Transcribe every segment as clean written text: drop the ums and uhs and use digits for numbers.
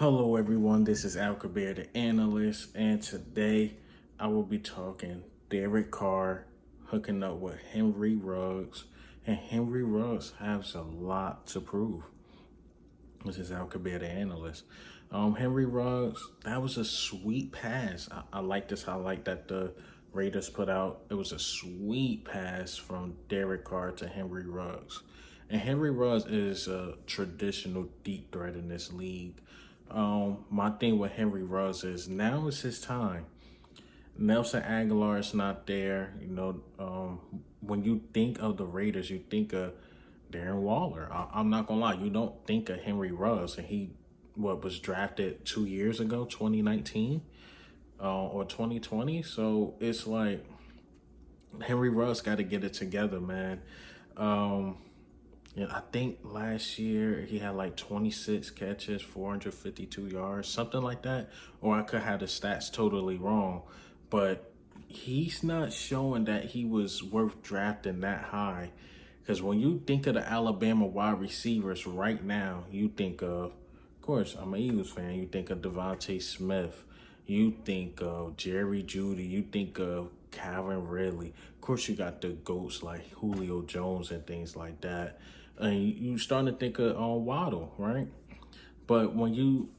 Hello, everyone. This is Al Kabir, the analyst, and today I will be talking Derek Carr hooking up with Henry Ruggs, and Henry Ruggs has a lot to prove. This is Al Kabir, the analyst. Henry Ruggs, that was a sweet pass. I like this highlight that the Raiders put out. It was a sweet pass from Derek Carr to Henry Ruggs. And Henry Ruggs is a traditional deep threat in this league. My thing with Henry Ruggs is now is his time. Nelson Aguilar is not there. When you think of the Raiders, you think of Darren Waller. I'm not gonna lie, you don't think of Henry Ruggs, and he was drafted 2 years ago, 2019 or 2020. So it's like Henry Ruggs got to get it together, man. I think last year he had like 26 catches, 452 yards, something like that. Or I could have the stats totally wrong. But he's not showing that he was worth drafting that high. Because when you think of the Alabama wide receivers right now, you think of course, I'm an Eagles fan. You think of Devontae Smith. You think of Jerry Jeudy. You think of Calvin Ridley. Of course, you got the GOATs like Julio Jones and things like that. And you starting to think of Waddle, right? But when you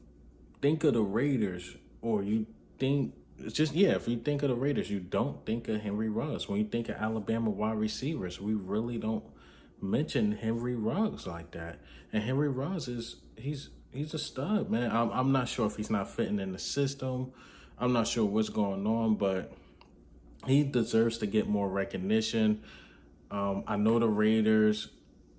think of the Raiders, or you think if you think of the Raiders, you don't think of Henry Ruggs. When you think of Alabama wide receivers, we really don't mention Henry Ruggs like that. And Henry Ruggs he's a stud, man. I'm not sure if he's not fitting in the system. I'm not sure what's going on, but he deserves to get more recognition. I know the Raiders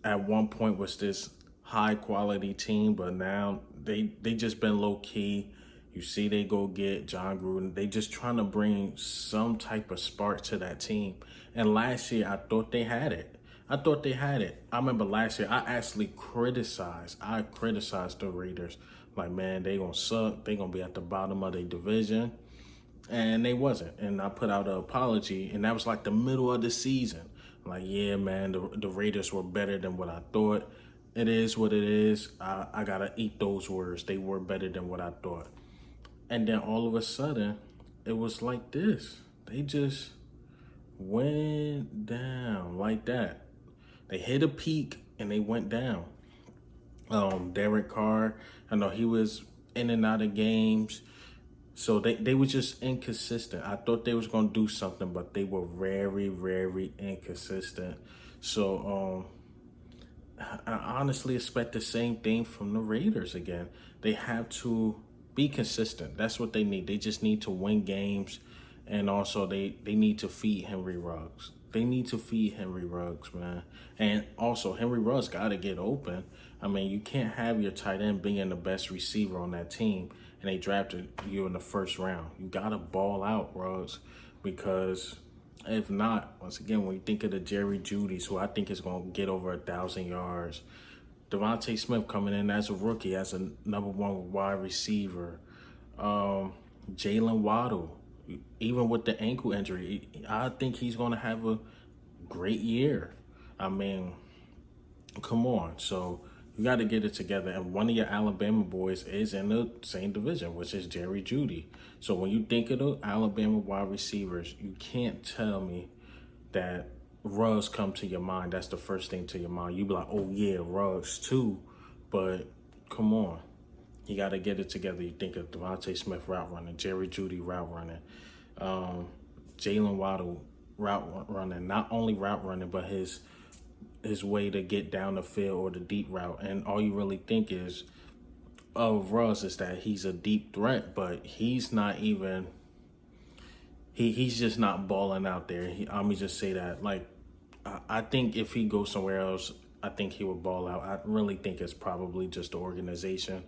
at one point was this high quality team, but now they just been low key. You see, they go get John Gruden. They just trying to bring some type of spark to that team. And last year, I thought they had it. I remember last year, I actually criticized the Raiders. Like, man, they gonna suck. They gonna be at the bottom of their division. And they wasn't. And I put out an apology, and that was like the middle of the season. Like, yeah, man, the Raiders were better than what I thought. It is what it is. I gotta eat those words. They were better than what I thought. And then all of a sudden, it was like this. They just went down like that. They hit a peak and they went down. Derek Carr, I know he was in and out of games. So they were just inconsistent. I thought they was going to do something, but they were very, very inconsistent. So I honestly expect the same thing from the Raiders again. They have to be consistent. That's what they need. They just need to win games. And also they need to feed Henry Ruggs. They need to feed Henry Ruggs, man. And also, Henry Ruggs got to get open. I mean, you can't have your tight end being the best receiver on that team, and they drafted you in the first round. You got to ball out, Ruggs, because if not, once again, when you think of the Jerry Jeudy's, who I think is going to get over 1,000 yards, Devontae Smith coming in as a rookie, as a number one wide receiver, Jalen Waddle, even with the ankle injury, I think he's going to have a great year. I mean, come on. So you got to get it together. And one of your Alabama boys is in the same division, which is Jerry Jeudy. So when you think of the Alabama wide receivers, you can't tell me that Ruggs come to your mind. That's the first thing to your mind. You be like, oh, yeah, Ruggs too. But come on. You got to get it together. You think of Devontae Smith route running, Jerry Jeudy route running, Jalen Waddle route running. Not only route running, but his way to get down the field or the deep route. And all you really think is of Ruggs is that he's a deep threat, but he's not even. He's just not balling out there. Let me just say that. Like, I think if he goes somewhere else, I think he would ball out. I really think it's probably just the organization.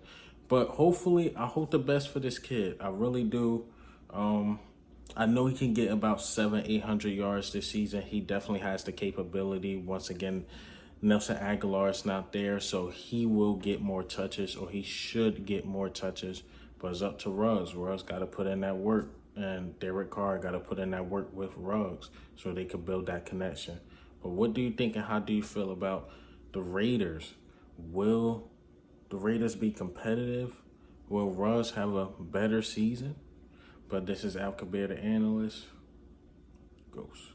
But hopefully, I hope the best for this kid. I really do. I know he can get about 700-800 yards this season. He definitely has the capability. Once again, Nelson Aguilar is not there, so he will get more touches, or he should get more touches. But it's up to Ruggs. Ruggs got to put in that work, and Derek Carr got to put in that work with Ruggs so they could build that connection. But what do you think, and how do you feel about the Raiders? Will the Raiders be competitive? Will Russ have a better season? But this is Al Kabir, the analyst. Ghost.